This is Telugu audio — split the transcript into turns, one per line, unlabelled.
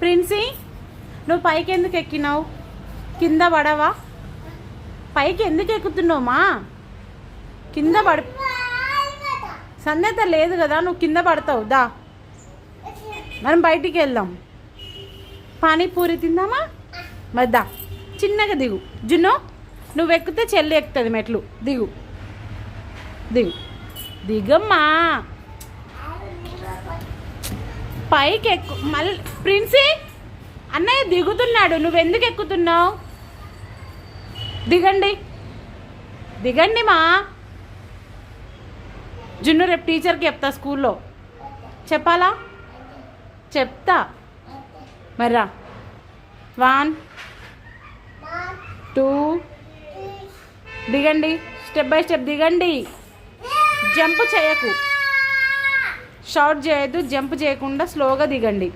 ప్రిన్సీ, నువ్వు పైకి ఎందుకు ఎక్కినావు? కింద పడవా? పైకి ఎందుకు ఎక్కుతున్నావు మా? కింద పడి సందేత లేదు కదా, నువ్వు కింద పడతావు. దా మనం బయటికి వెళ్దాం. పానీపూరి తిందామా? మరి దా, చిన్నగా దిగు. జున్ను, నువ్వు ఎక్కితే చెల్లి ఎక్కుతుంది మెట్లు. దిగు దిగు దిగమ్మా. పైకి ఎక్కు. మళ్ళీ ప్రిన్సీ, అన్నయ్య దిగుతున్నాడు, నువ్వెందుకు ఎక్కుతున్నావు? దిగండి దిగండి మా. జున్ను, రేపు టీచర్కి చెప్తా, స్కూల్లో చెప్పాలా? చెప్తా. మర్రా. 1 2 దిగండి, స్టెప్ బై స్టెప్ దిగండి. జంప్ చేయకు, షార్ట్ చేయొద్దు, జంప్ చేయకుండా స్లోగా దిగండి.